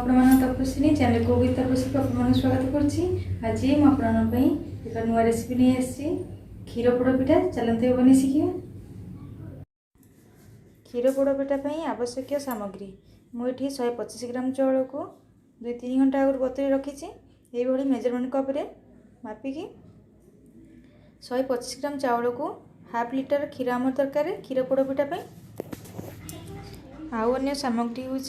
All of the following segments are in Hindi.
तपस्विनी चैनल को भी तपस्वी आप स्वागत करुच्ची। आज मुझे एक नुआ रेसिपी नहीं आसी क्षीर पोड़ पिठा। चलते बनी शिखा। क्षीर पोड़ पिठा आवश्यक सामग्री मुझे 125 ग्राम चाउल को 2-3 घंटा आगुरी बतुरी रखी। ये मेजरमेंट कप रे मापिकी 125 ग्राम चाउल को हाफ लिटर क्षीर आम दरकार क्षीर पोड़ पिठा। आउ अन्य सामग्री हूँ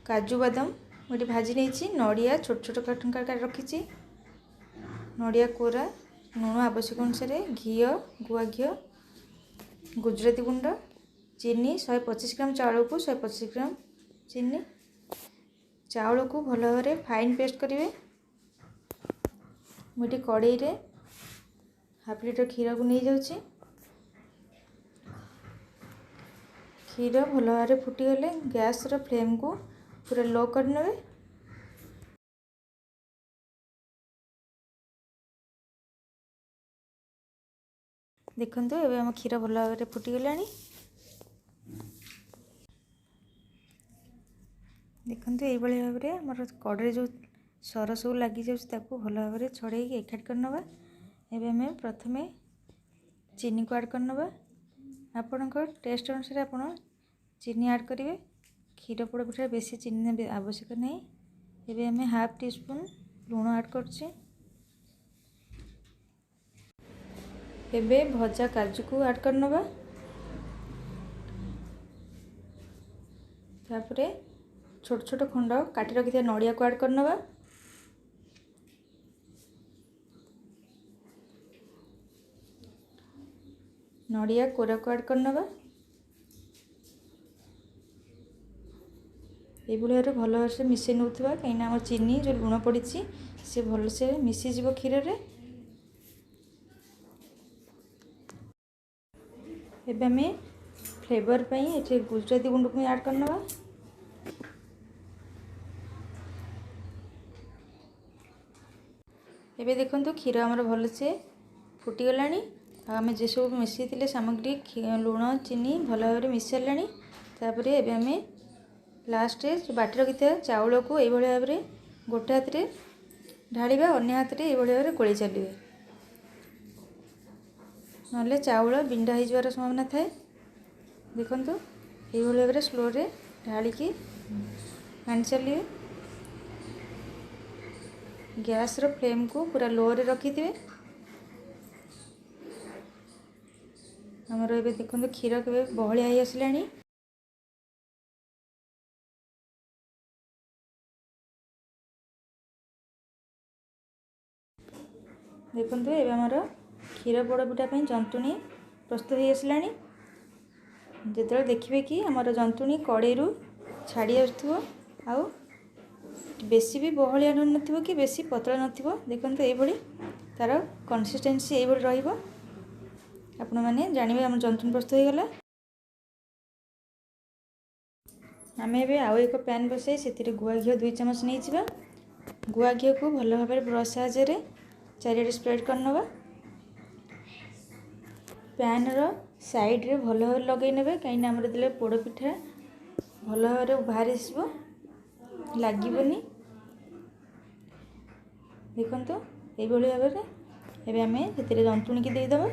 काजू बादाम मुझे भाजी नहीं, नड़िया छोट छोट काट काट रखी, नड़िया कोरा, लुण आवश्यक अनुसार, घी गुआ घी, गुजराती गुंड, चीनी 125 ग्राम चाउल को 125 ग्राम चीनी। चाउल को भल भाव फाइन पेस्ट करेंगे। मुझे कड़ाई रे हाफ लिटर क्षीर को नहीं जाऊँगी। क्षीर भल भाव फुटीगले गैस फ्लेम को पूरा लो करने। देखो ये आम क्षीर भल भाव फुटीगला। देखो ये भाव में आम कड़े जो सर सब लगी जाऊँ भल भाव छड़े एकाठ करनवा। एबे आम प्रथमे चीनी को ऐड करनवा। आपण टेस्ट अनुसार आप चीनी ऐड करेंगे। क्षीर पोड़ पिठा बेसी चीनी आवश्यक नहीं। एबे आम हाफ टी स्पून लुण ऐड करछे। एबे भजा काजू को ऐड करनवा। तापरे छोट छोट खंड काटी रखी नड़िया को ऐड करनवा। नड़िया कोरा को ऐड करनवा। ये भाव भल भाव से मिसई नौथवा कहीं आम चीनी जो लुण पड़ी से भल से मिसीज क्षीर रे। एबे आम फ्लेवर ये गुजराती गुंड को ऐड करनवा। एबे देखंतु क्षीर आमर भल से फुटीगलानी। आम जे सब मिसई सामग्री लुण चीनी भल भाव मिस सारे। तापर एबे आम लास्ट जो बाटी रखी चाउल को ये भाव में गोटे हाथ में ढाड़ा अन्य हाथ में ये भाव में गोल चलिए ना चाउल बिंडा हो जवार संभावना थाए। देखंतु ये भाव में स्लो रे ढालिकी आनी चलिए। गैस रो फ्लेम को पूरा लो रे रखी थे। हमर एबे देखंतु क्षीर के बहलिया हो आसलानी। देखंतु एबे हमर क्षीर पोड़ पिठा जंतुणी प्रस्तुत हो आसलानी। जिते देखिए कि हमर जंतुणी कड़े छाड़ी आसो आउ बेसी भी बहलिया न कि बेसी पतला नथिबो। देखंतु ये तार कंसिस्टेंसी ये रहिबो। आपण माने जानिबे हमर जंतुणी प्रस्तुत हो गला। आम एबे आउ एक पैन बसाई से गुआ घी 2 चम्मच नहीं छिबा। गुआ घी को भल भाव ब्रश साहाय्य चारिआडे स्प्रेड करनवा। पैन रो साइड रे भल भाव लगे नेबे कहीं आमर दे पोड़ पिठा भल भाव बाहर आसबो लागबनी। देखंतु ये भाव में एबे आमे सेतिरे जंतुणी की देदबा।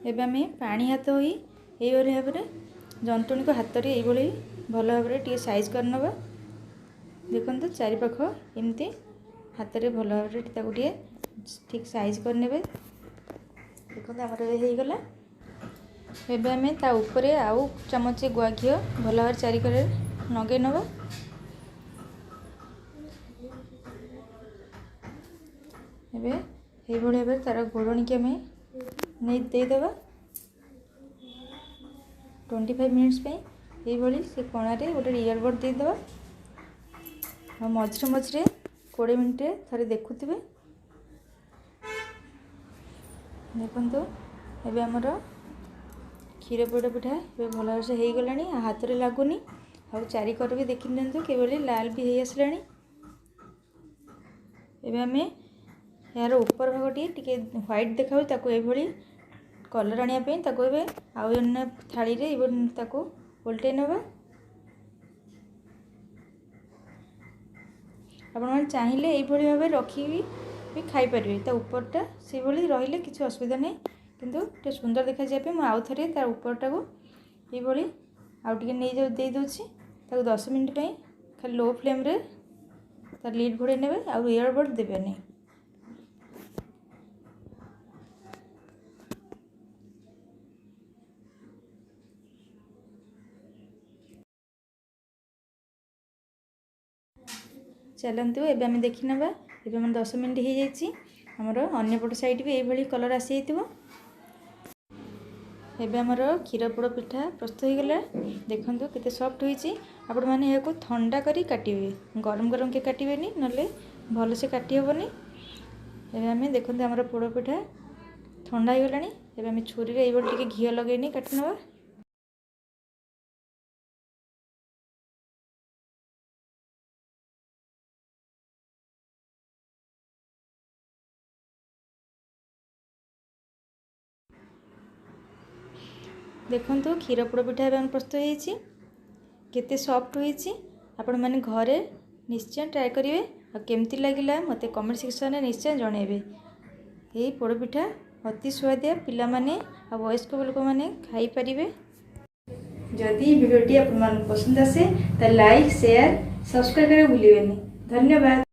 एबे आम पानी हाथ हो ये भाव में जंतुणी को हाथ में ये भल भाव टे साइज करनवा। देखो चारिपाख एमती हाथ में भल भाव टे ठीक साइज करने। देखो आमर ये गला। एबे आम ता ऊपर आउ चमचे गुआ घी भल भाव चारिकर नगे नवा। एबे ये भाव तार घोड़णी की आम नहीं देदेबा 25 मिनिट्स ये से कणारे गोटे इयरबड देदेबा। मझे मझे 20 मिनट थे देखुवे देखंतु एबे हमर क्षीर पोड़ पिठा ए भल से हो गलानी हाथ में लगुनि आ चारिकर भी देखी दिंतु किभली लाल भी हो आसलानी। एबे आम यार ऊपर भाग टे व्हाइट देखा ताको एभली कलर आने आउ अन्य थाली रे ताको उल्टे नवा। आपण मैंने चाहिए यही भाव रखी भी खाई पारे ता ऊपरटा से भाई रही किसी असुविधा नहीं किंतु टे सुंदर देखा जाए मुझे आउ थे तार ऊपरटा को ये आउ टे नहीं दे दूची 10 मिनट पे खाली लो फ्लेम रे तार लीड घोड़े ने आउ इयरबड देवे नहीं। चलतु एबे आम देखी नवा एबे हम 10 मिनट हो जाइए आमर अन्यपट साइड भी यही कलर आसी एबे आमर क्षीर पोड़ पिठा प्रस्तुत हो गला। देखंतु केते सॉफ्ट होईची। आपण माने याको ठंडा करी काटिबे गरम गरम के काटिबेनी नले भल से काटी हेबनी। एबे आम देखंतु आमर पोड़ पिठा ठंडा हो गलानी। एबे आम छुरी रे एबे टिके घी लगेनी काटि नवा। देखंतु क्षीर पोड़ पिठा एबे प्रस्तुत होईची केते सॉफ्ट होईची। आपण माने घरे निश्चय ट्राई करिवे आ केमती लागिला मते कमेंट सेक्शन में निश्चय जणेबे। एई पोड़ पिठा अति स्वादिया पिला माने आ वयस्क लोक माने खाई परिबे। जदि वीडियोटी आपन पसंद आसे त लाइक शेयर सब्सक्राइब करे भूलिबेनी। धन्यवाद।